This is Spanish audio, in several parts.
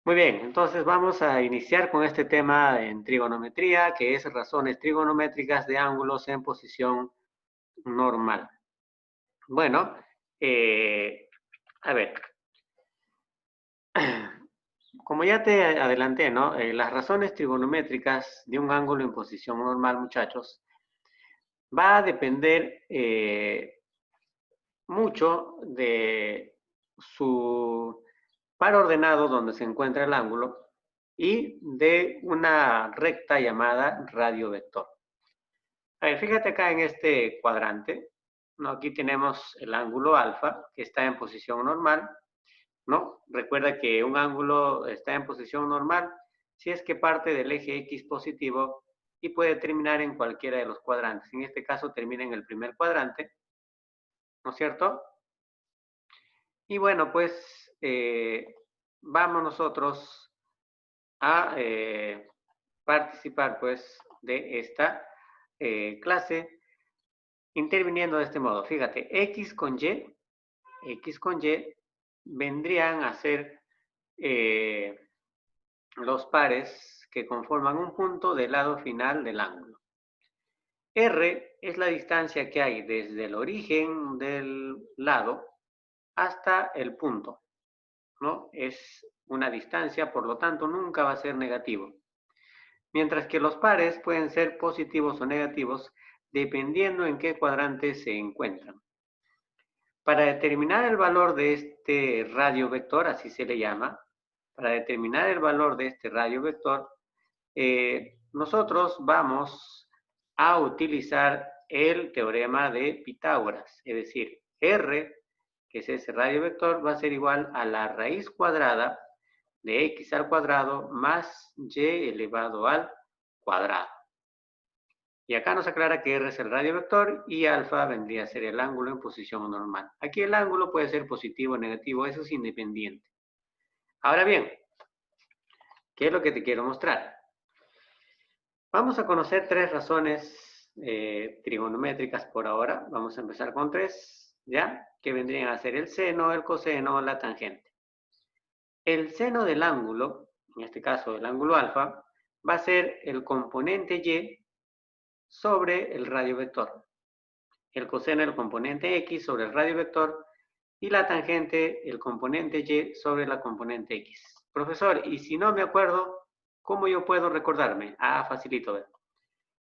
Muy bien, entonces vamos a iniciar con este tema en trigonometría, que es razones trigonométricas de ángulos en posición normal. Bueno, a ver, como ya te adelanté, ¿no? Las razones trigonométricas de un ángulo en posición normal, muchachos, va a depender mucho de su par ordenado donde se encuentra el ángulo y de una recta llamada radio vector. A ver, fíjate acá en este cuadrante, ¿no? Aquí tenemos el ángulo alfa, que está en posición normal, ¿no? Recuerda que un ángulo está en posición normal si es que parte del eje X positivo y puede terminar en cualquiera de los cuadrantes. En este caso termina en el primer cuadrante, ¿no es cierto? Y bueno, pues vamos nosotros a participar pues de esta clase interviniendo de este modo. Fíjate, X con Y vendrían a ser los pares que conforman un punto del lado final del ángulo. R es la distancia que hay desde el origen del lado hasta el punto, ¿no? Es una distancia, por lo tanto, nunca va a ser negativo. Mientras que los pares pueden ser positivos o negativos dependiendo en qué cuadrante se encuentran. Para determinar el valor de este radio vector, así se le llama, para determinar el valor de este radio vector, nosotros vamos a utilizar el teorema de Pitágoras, es decir, R, que es ese radio vector, va a ser igual a la raíz cuadrada de x al cuadrado más y elevado al cuadrado. Y acá nos aclara que R es el radio vector y alfa vendría a ser el ángulo en posición normal. Aquí el ángulo puede ser positivo o negativo, eso es independiente. Ahora bien, ¿qué es lo que te quiero mostrar? Vamos a conocer tres razones trigonométricas por ahora. Vamos a empezar con tres, ¿ya? Que vendrían a ser el seno, el coseno, la tangente. El seno del ángulo, en este caso el ángulo alfa, va a ser el componente y sobre el radio vector. El coseno el componente x sobre el radio vector y la tangente el componente y sobre la componente x. Profesor, y si no me acuerdo, ¿cómo yo puedo recordarme? Ah, facilito.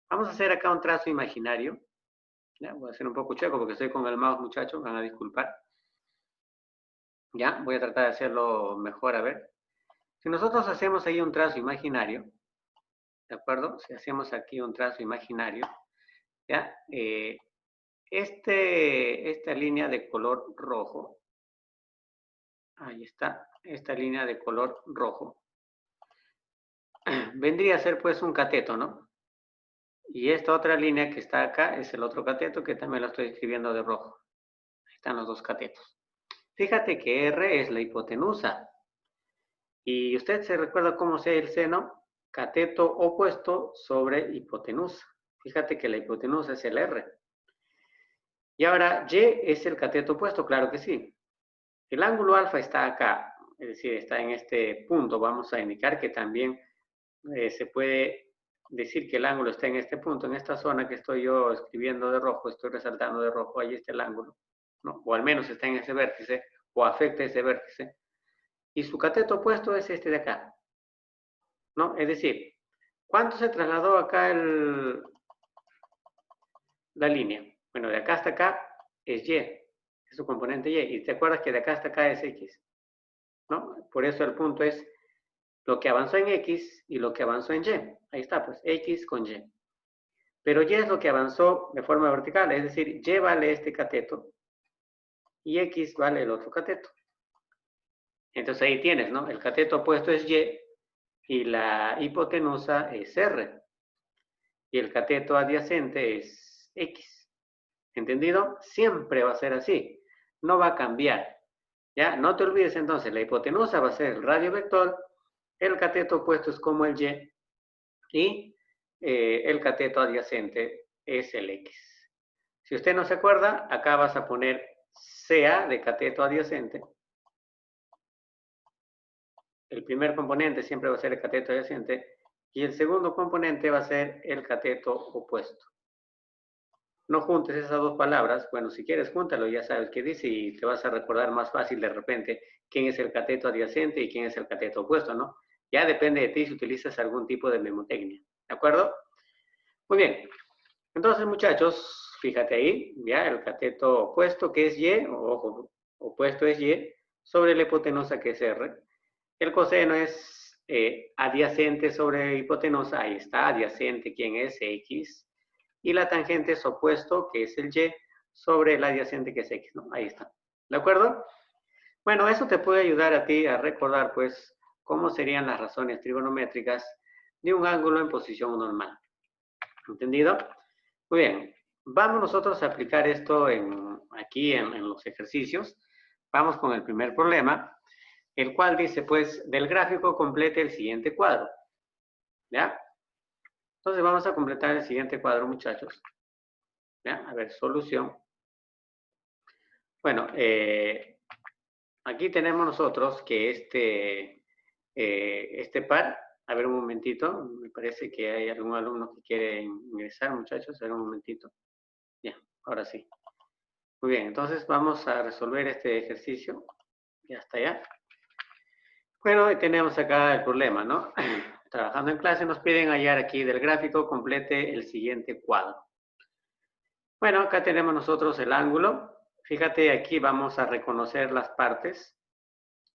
Vamos a hacer acá un trazo imaginario. ¿Ya? Voy a hacer un poco chueco porque estoy con el mouse, muchachos, van a disculpar. Ya, voy a tratar de hacerlo mejor, a ver. Si nosotros hacemos ahí un trazo imaginario, ¿de acuerdo? Si hacemos aquí un trazo imaginario, ¿ya? Esta línea de color rojo, ahí está, esta línea de color rojo, vendría a ser pues un cateto, ¿no? Y esta otra línea que está acá es el otro cateto que también lo estoy escribiendo de rojo. Ahí están los dos catetos. Fíjate que R es la hipotenusa. Y usted se recuerda cómo sea el seno, cateto opuesto sobre hipotenusa. Fíjate que la hipotenusa es el R. Y ahora, Y es el cateto opuesto, claro que sí. El ángulo alfa está acá, es decir, está en este punto. Vamos a indicar que también se puede decir que el ángulo está en este punto, en esta zona que estoy yo escribiendo de rojo, estoy resaltando de rojo, ahí está el ángulo, ¿no? O al menos está en ese vértice, o afecta ese vértice. Y su cateto opuesto es este de acá, ¿no? Es decir, ¿cuánto se trasladó acá la línea? Bueno, de acá hasta acá es Y, es su componente Y. Y te acuerdas que de acá hasta acá es X, ¿no? Por eso el punto es lo que avanzó en X y lo que avanzó en Y. Ahí está, pues, X con Y. Pero Y es lo que avanzó de forma vertical, es decir, Y vale este cateto y X vale el otro cateto. Entonces ahí tienes, ¿no? El cateto opuesto es y la hipotenusa es R. Y el cateto adyacente es X. ¿Entendido? Siempre va a ser así. No va a cambiar. ¿Ya? No te olvides entonces, la hipotenusa va a ser el radio vector, el cateto opuesto es como el y el cateto adyacente es el X. Si usted no se acuerda, acá vas a poner CA de cateto adyacente el primer componente siempre va a ser el cateto adyacente y el segundo componente va a ser el cateto opuesto. No juntes esas dos palabras. Bueno, si quieres, júntalo, ya sabes qué dice y te vas a recordar más fácil de repente quién es el cateto adyacente y quién es el cateto opuesto, ¿no? Ya depende de ti si utilizas algún tipo de memotecnia. ¿De acuerdo? Muy bien. Entonces, muchachos, fíjate ahí, ya el cateto opuesto que es Y, ojo, opuesto es Y, sobre la hipotenusa que es R. El coseno es adyacente sobre hipotenusa, ahí está, adyacente, ¿quién es? X. Y la tangente es opuesto, que es el Y, sobre el adyacente, que es X, ¿no? Ahí está. ¿De acuerdo? Bueno, eso te puede ayudar a ti a recordar, pues, cómo serían las razones trigonométricas de un ángulo en posición normal. ¿Entendido? Muy bien. Vamos nosotros a aplicar esto aquí en los ejercicios. Vamos con el primer problema, el cual dice, pues, del gráfico complete el siguiente cuadro. ¿Ya? Entonces vamos a completar el siguiente cuadro, muchachos. ¿Ya? A ver, solución. Bueno, aquí tenemos nosotros que este par, a ver un momentito, me parece que hay algún alumno que quiere ingresar, muchachos, a ver un momentito. Ya, ahora sí. Muy bien, entonces vamos a resolver este ejercicio. Ya está ya. Bueno, hoy tenemos acá el problema, ¿no? Trabajando en clase nos piden hallar aquí del gráfico complete el siguiente cuadro. Bueno, acá tenemos nosotros el ángulo. Fíjate, aquí vamos a reconocer las partes.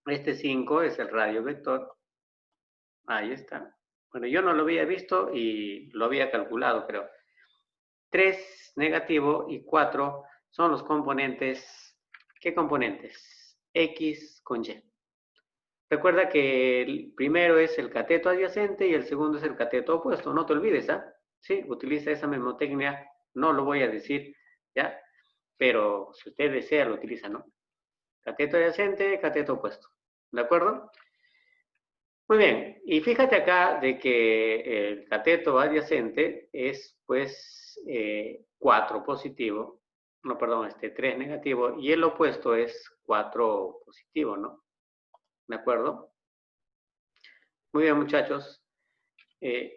Este 5 es el radio vector. Ahí está. Bueno, yo no lo había visto y lo había calculado, pero 3 negativo y 4 son los componentes. ¿Qué componentes? X con Y. Recuerda que el primero es el cateto adyacente y el segundo es el cateto opuesto. No te olvides, ¿ah? Sí, utiliza esa memotecnia. No lo voy a decir, ¿ya? Pero si usted desea, lo utiliza, ¿no? Cateto adyacente, cateto opuesto. ¿De acuerdo? Muy bien. Y fíjate acá de que el cateto adyacente es, pues, 4 positivo. No, perdón, 3 negativo. Y el opuesto es 4 positivo, ¿no? ¿De acuerdo? Muy bien, muchachos.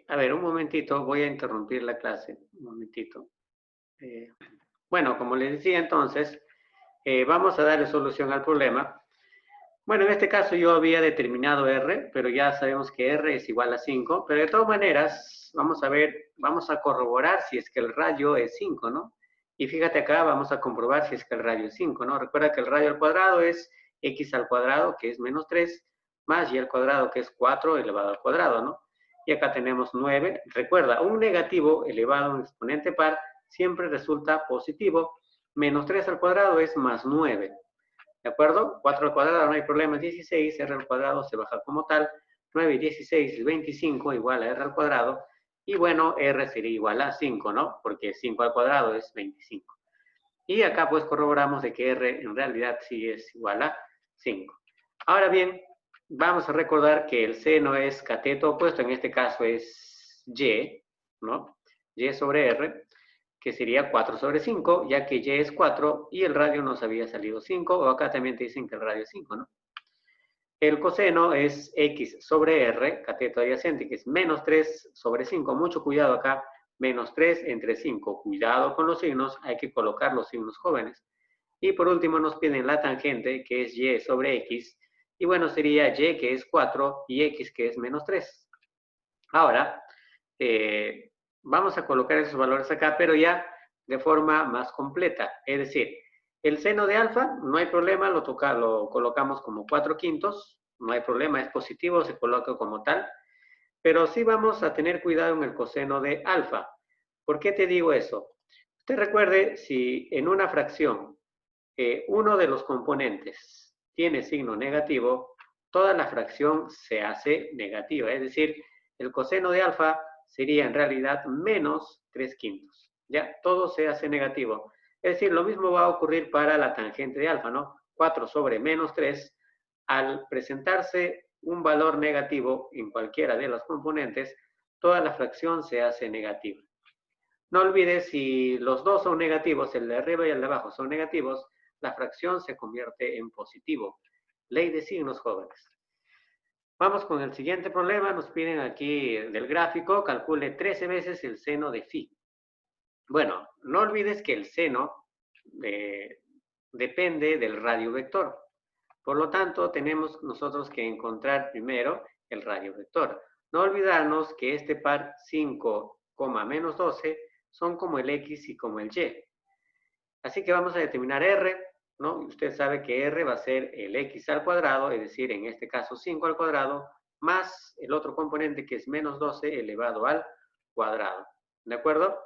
A ver, un momentito, voy a interrumpir la clase. Un momentito. Bueno, como les decía entonces, vamos a darle solución al problema. Bueno, en este caso yo había determinado R, pero ya sabemos que R es igual a 5, pero de todas maneras, vamos a ver, vamos a corroborar si es que el radio es 5, ¿no? Y fíjate acá, vamos a comprobar si es que el radio es 5, ¿no? Recuerda que el radio al cuadrado es x al cuadrado, que es menos 3, más y al cuadrado, que es 4 elevado al cuadrado, ¿no? Y acá tenemos 9. Recuerda, un negativo elevado a un exponente par siempre resulta positivo. Menos 3 al cuadrado es más 9. ¿De acuerdo? 4 al cuadrado no hay problema, es 16, r al cuadrado se baja como tal, 9 y 16 es 25, igual a r al cuadrado, y bueno, r sería igual a 5, ¿no? Porque 5 al cuadrado es 25. Y acá pues corroboramos de que r en realidad sí es igual a 5. Ahora bien, vamos a recordar que el seno es cateto opuesto, en este caso es y, ¿no? Y sobre r, que sería 4 sobre 5, ya que y es 4 y el radio nos había salido 5, o acá también te dicen que el radio es 5, ¿no? El coseno es x sobre r, cateto adyacente, que es menos 3 sobre 5. Mucho cuidado acá, menos 3 entre 5. Cuidado con los signos, hay que colocar los signos jóvenes. Y por último nos piden la tangente, que es y sobre x. Y bueno, sería y, que es 4, y x, que es menos 3. Ahora, vamos a colocar esos valores acá, pero ya de forma más completa. Es decir, el seno de alfa, no hay problema, lo colocamos como 4/5, no hay problema, es positivo, se coloca como tal. Pero sí vamos a tener cuidado en el coseno de alfa. ¿Por qué te digo eso? Usted recuerde, si en una fracción uno de los componentes tiene signo negativo, toda la fracción se hace negativa. Es decir, el coseno de alfa sería en realidad menos 3/5. Ya, todo se hace negativo. Es decir, lo mismo va a ocurrir para la tangente de alfa, ¿no? 4 sobre menos 3, al presentarse un valor negativo en cualquiera de los componentes, toda la fracción se hace negativa. No olvides, si los dos son negativos, el de arriba y el de abajo son negativos, la fracción se convierte en positivo. Ley de signos, jóvenes. Vamos con el siguiente problema. Nos piden aquí del gráfico, calcule 13 veces el seno de phi. Bueno, no olvides que el seno depende del radio vector. Por lo tanto, tenemos nosotros que encontrar primero el radio vector. No olvidarnos que este par 5, menos 12 son como el x y como el y. Así que vamos a determinar r, ¿no? Usted sabe que r va a ser el x al cuadrado, es decir, en este caso 5 al cuadrado, más el otro componente que es menos 12 elevado al cuadrado. ¿De acuerdo?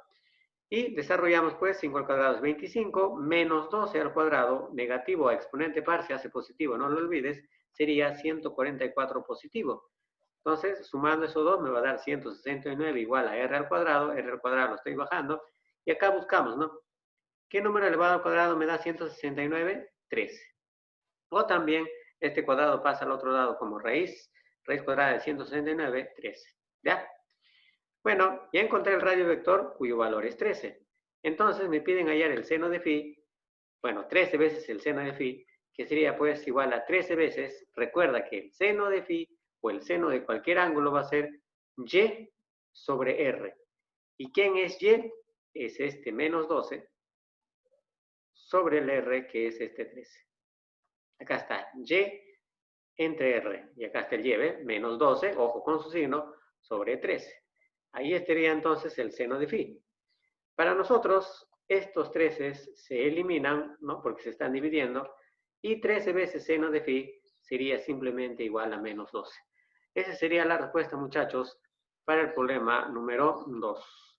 Y desarrollamos pues 5 al cuadrado es 25, menos 12 al cuadrado, negativo a exponente par se hace positivo, no lo olvides, sería 144 positivo. Entonces, sumando esos dos me va a dar 169 igual a r al cuadrado lo estoy bajando, y acá buscamos, ¿no? ¿Qué número elevado al cuadrado me da 169? 13. O también este cuadrado pasa al otro lado como raíz cuadrada de 169, 13. ¿Ya? Bueno, ya encontré el radio vector cuyo valor es 13. Entonces me piden hallar el seno de phi, bueno, 13 veces el seno de phi, que sería pues igual a 13 veces, recuerda que el seno de phi o el seno de cualquier ángulo va a ser y sobre r. ¿Y quién es y? Es este menos 12 sobre el r, que es este 13. Acá está y entre r, y acá está el y, ¿ve? Menos 12, ojo con su signo, sobre 13. Ahí estaría entonces el seno de phi. Para nosotros, estos 13 se eliminan, ¿no? Porque se están dividiendo, y 13 veces seno de phi sería simplemente igual a menos 12. Esa sería la respuesta, muchachos, para el problema número 2.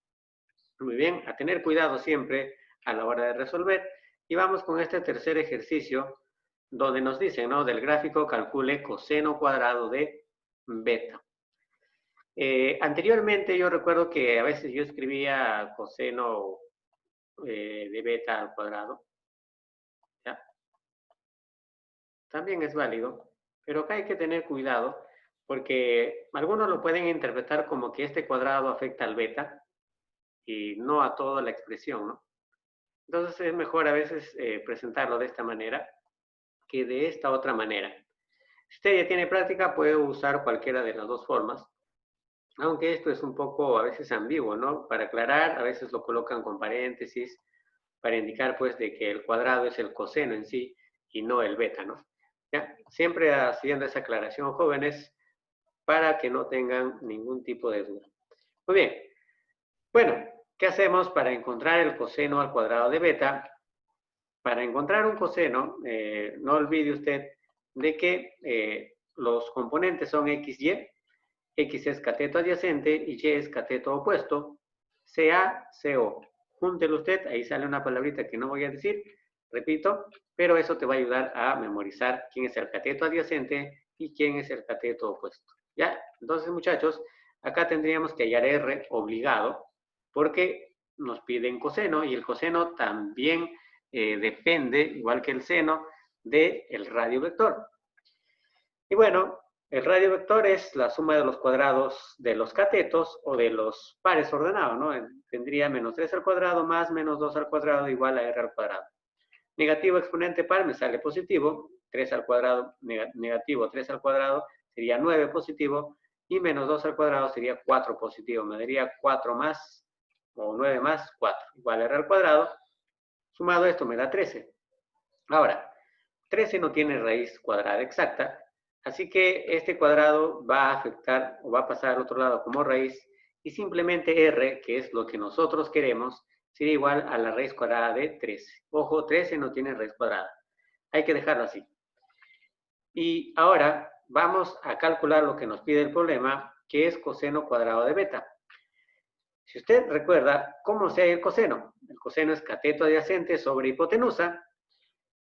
Muy bien, a tener cuidado siempre a la hora de resolver. Y vamos con este tercer ejercicio, donde nos dicen, ¿no? Del gráfico calcule coseno cuadrado de beta. Anteriormente yo recuerdo que a veces yo escribía coseno de beta al cuadrado. ¿Ya? También es válido, pero acá hay que tener cuidado porque algunos lo pueden interpretar como que este cuadrado afecta al beta y no a toda la expresión, ¿no? Entonces es mejor a veces presentarlo de esta manera que de esta otra manera. Si usted ya tiene práctica, puede usar cualquiera de las dos formas, aunque esto es un poco a veces ambiguo, ¿no? Para aclarar, a veces lo colocan con paréntesis, para indicar pues de que el cuadrado es el coseno en sí y no el beta, ¿no? ¿Ya? Siempre haciendo esa aclaración, jóvenes, para que no tengan ningún tipo de duda. Muy bien. Bueno, ¿qué hacemos para encontrar el coseno al cuadrado de beta? Para encontrar un coseno, no olvide usted de que los componentes son x, y. X es cateto adyacente y Y es cateto opuesto. CA, CO. Júntelo usted, ahí sale una palabrita que no voy a decir, repito, pero eso te va a ayudar a memorizar quién es el cateto adyacente y quién es el cateto opuesto. ¿Ya? Entonces, muchachos, acá tendríamos que hallar R obligado, porque nos piden coseno, y el coseno también depende, igual que el seno, del radio vector. Y bueno, el radio vector es la suma de los cuadrados de los catetos o de los pares ordenados, ¿no? Tendría menos 3 al cuadrado más menos 2 al cuadrado igual a r al cuadrado. Negativo exponente par me sale positivo, 3 al cuadrado, negativo 3 al cuadrado sería 9 positivo, y menos 2 al cuadrado sería 4 positivo. Me daría 4 más, o 9 más 4, igual a r al cuadrado. Sumado esto me da 13. Ahora, 13 no tiene raíz cuadrada exacta, así que este cuadrado va a afectar o va a pasar al otro lado como raíz, y simplemente r, que es lo que nosotros queremos, sería igual a la raíz cuadrada de 13. Ojo, 13 no tiene raíz cuadrada. Hay que dejarlo así. Y ahora vamos a calcular lo que nos pide el problema, que es coseno cuadrado de beta. Si usted recuerda, ¿cómo se halla el coseno? El coseno es cateto adyacente sobre hipotenusa.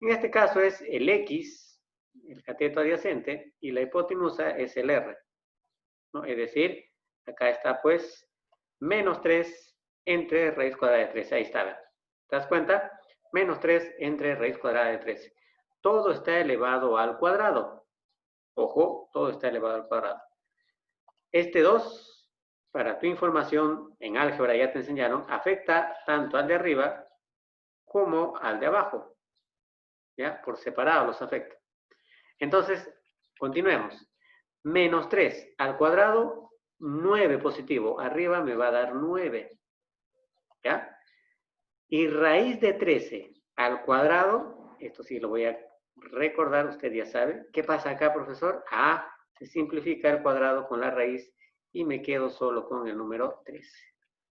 En este caso es el x, el cateto adyacente, y la hipotenusa es el r, ¿no? Es decir, acá está pues menos 3 entre raíz cuadrada de 13. Ahí está, ¿te das cuenta? Menos 3 entre raíz cuadrada de 13. Todo está elevado al cuadrado. Ojo, todo está elevado al cuadrado. Este 2, para tu información, en álgebra ya te enseñaron, afecta tanto al de arriba como al de abajo. ¿Ya? Por separado los afecta. Entonces, continuemos. Menos 3 al cuadrado, 9 positivo. Arriba me va a dar 9. ¿Ya? Y raíz de 13 al cuadrado, esto sí lo voy a recordar, usted ya sabe. ¿Qué pasa acá, profesor? Se simplifica el cuadrado con la raíz y me quedo solo con el número 13.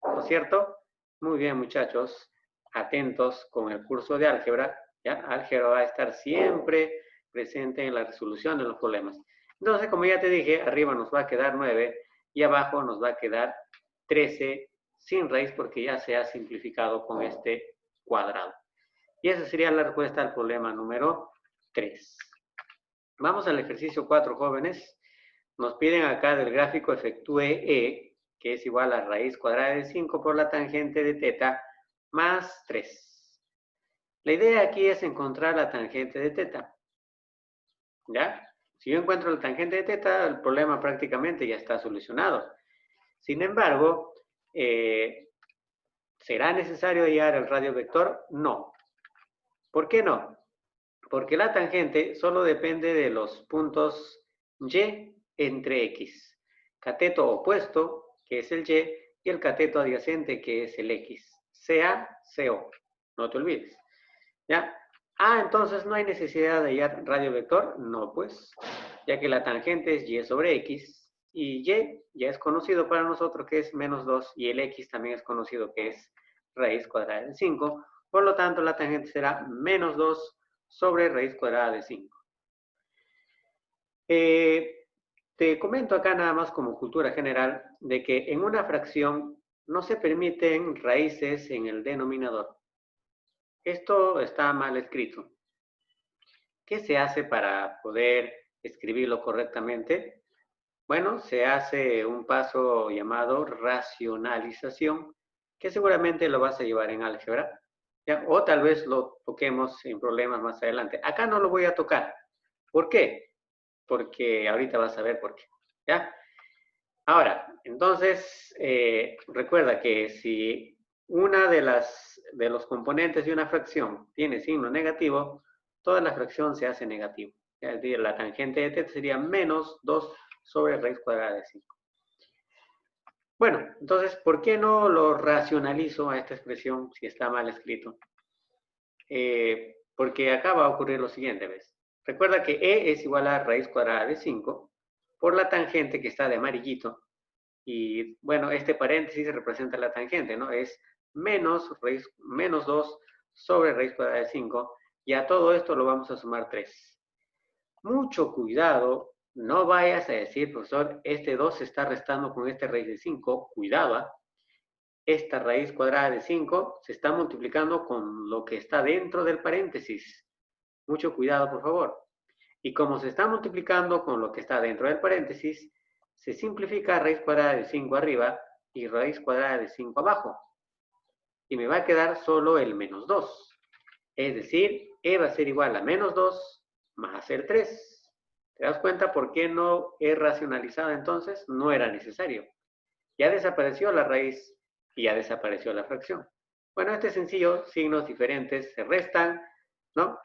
¿No es cierto? Muy bien, muchachos. Atentos con el curso de álgebra. ¿Ya? Álgebra va a estar siempre presente en la resolución de los problemas. Entonces, como ya te dije, arriba nos va a quedar 9 y abajo nos va a quedar 13 sin raíz porque ya se ha simplificado con este cuadrado. Y esa sería la respuesta al problema número 3. Vamos al ejercicio 4, jóvenes. Nos piden acá del gráfico efectúe E, que es igual a raíz cuadrada de 5 por la tangente de teta más 3. La idea aquí es encontrar la tangente de teta. ¿Ya? Si yo encuentro la tangente de teta, el problema prácticamente ya está solucionado. Sin embargo, ¿será necesario hallar el radio vector? No. ¿Por qué no? Porque la tangente solo depende de los puntos Y entre X. Cateto opuesto, que es el Y, y el cateto adyacente, que es el X. CA, CO. No te olvides. ¿Ya? Entonces no hay necesidad de hallar radio vector. No, pues, ya que la tangente es Y sobre X, y Y ya es conocido para nosotros que es menos 2, y el X también es conocido que es raíz cuadrada de 5. Por lo tanto, la tangente será menos 2 sobre raíz cuadrada de 5. Te comento acá nada más como cultura general de que en una fracción no se permiten raíces en el denominador. Esto está mal escrito. ¿Qué se hace para poder escribirlo correctamente? Bueno, se hace un paso llamado racionalización, que seguramente lo vas a llevar en álgebra, ¿ya? O tal vez lo toquemos en problemas más adelante. Acá no lo voy a tocar. ¿Por qué? Porque ahorita vas a ver por qué, ¿ya? Ahora, entonces, recuerda que si una de los componentes de una fracción tiene signo negativo, toda la fracción se hace negativo. Es decir, la tangente de teta sería menos 2 sobre raíz cuadrada de 5. Bueno, entonces, ¿por qué no lo racionalizo a esta expresión si está mal escrito? Porque acá va a ocurrir lo siguiente, ¿ves? Recuerda que E es igual a raíz cuadrada de 5 por la tangente que está de amarillito. Y bueno, este paréntesis representa la tangente, ¿no? Es menos 2 sobre raíz cuadrada de 5. Y a todo esto lo vamos a sumar 3. Mucho cuidado, no vayas a decir, profesor, este 2 se está restando con esta raíz de 5. Cuidado, esta raíz cuadrada de 5 se está multiplicando con lo que está dentro del paréntesis. Mucho cuidado, por favor. Y como se está multiplicando con lo que está dentro del paréntesis, se simplifica raíz cuadrada de 5 arriba y raíz cuadrada de 5 abajo. Y me va a quedar solo el menos 2. Es decir, E va a ser igual a menos 2 más el 3. ¿Te das cuenta por qué no he racionalizado entonces? No era necesario. Ya desapareció la raíz y ya desapareció la fracción. Bueno, este es sencillo, signos diferentes se restan, ¿no?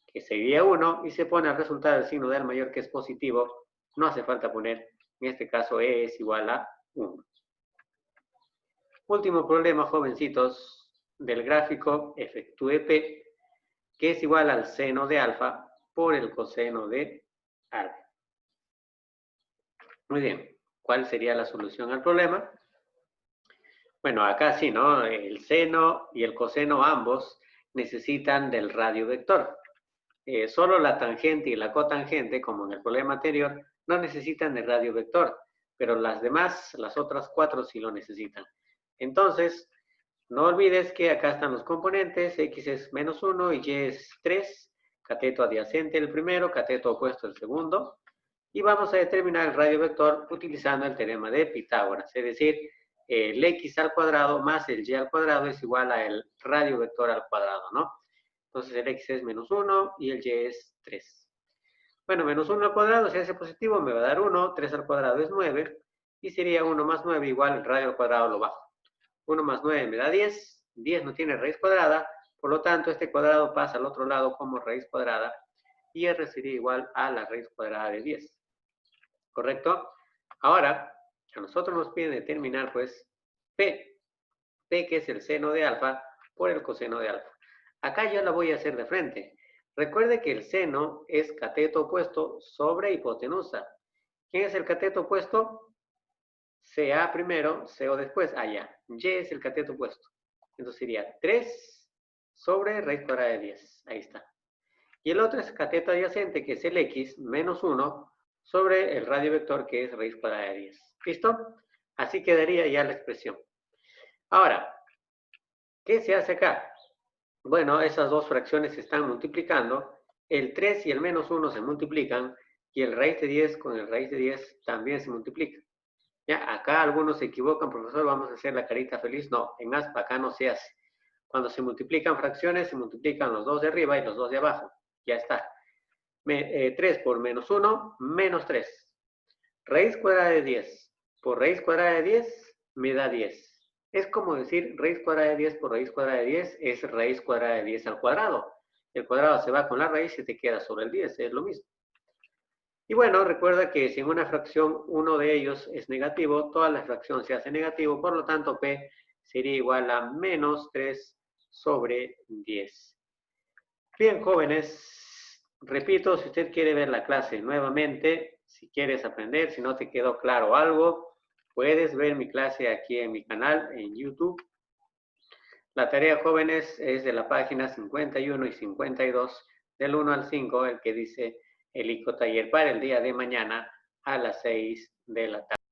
Que sería 1 y se pone al resultado el signo del mayor que es positivo. No hace falta poner, en este caso, E es igual a 1. Último problema, jovencitos, del gráfico efectúe P, que es igual al seno de alfa por el coseno de alfa. Muy bien, ¿cuál sería la solución al problema? Bueno, acá sí, ¿no? El seno y el coseno ambos necesitan del radio vector. Solo la tangente y la cotangente, como en el problema anterior, no necesitan de radio vector, pero las demás, las otras 4 sí lo necesitan. Entonces, no olvides que acá están los componentes, X es menos 1 y Y es 3, cateto adyacente el primero, cateto opuesto el segundo, y vamos a determinar el radio vector utilizando el teorema de Pitágoras, es decir, el X al cuadrado más el Y al cuadrado es igual al radio vector al cuadrado, ¿no? Entonces el X es menos 1 y el Y es 3. Bueno, menos 1 al cuadrado, si hace positivo, me va a dar 1, 3 al cuadrado es 9, y sería 1 más 9 igual el radio al cuadrado lo bajo. 1 más 9 me da 10, 10 no tiene raíz cuadrada, por lo tanto este cuadrado pasa al otro lado como raíz cuadrada, y R sería igual a la raíz cuadrada de 10. ¿correcto? Ahora, a nosotros nos piden determinar, pues, P. P, que es el seno de alfa, por el coseno de alfa. Acá ya la voy a hacer de frente. Recuerde que el seno es cateto opuesto sobre hipotenusa. ¿Quién es el cateto opuesto? CA primero, CO después. Ya. Y es el cateto opuesto. Entonces sería 3 sobre raíz cuadrada de 10. Ahí está. Y el otro es cateto adyacente, que es el X, menos 1, sobre el radio vector, que es raíz cuadrada de 10. ¿Listo? Así quedaría ya la expresión. Ahora, ¿qué se hace acá? Bueno, esas dos fracciones se están multiplicando. El 3 y el menos 1 se multiplican. Y el raíz de 10 con el raíz de 10 también se multiplica. Ya, acá algunos se equivocan, profesor, vamos a hacer la carita feliz. No, en ASPA acá no se hace. Cuando se multiplican fracciones, se multiplican los dos de arriba y los dos de abajo. Ya está. 3 por menos 1, menos 3. Raíz cuadrada de 10 por raíz cuadrada de 10 me da 10. Es como decir raíz cuadrada de 10 por raíz cuadrada de 10 es raíz cuadrada de 10 al cuadrado. El cuadrado se va con la raíz y te queda sobre el 10, es lo mismo. Y bueno, recuerda que si en una fracción uno de ellos es negativo, toda la fracción se hace negativo, por lo tanto P sería igual a menos 3 sobre 10. Bien, jóvenes, repito, si usted quiere ver la clase nuevamente, si quieres aprender, si no te quedó claro algo, puedes ver mi clase aquí en mi canal, en YouTube. La tarea, jóvenes, es de la página 51 y 52, del 1 al 5, el que dice el ICO taller para el día de mañana a las 6 de la tarde.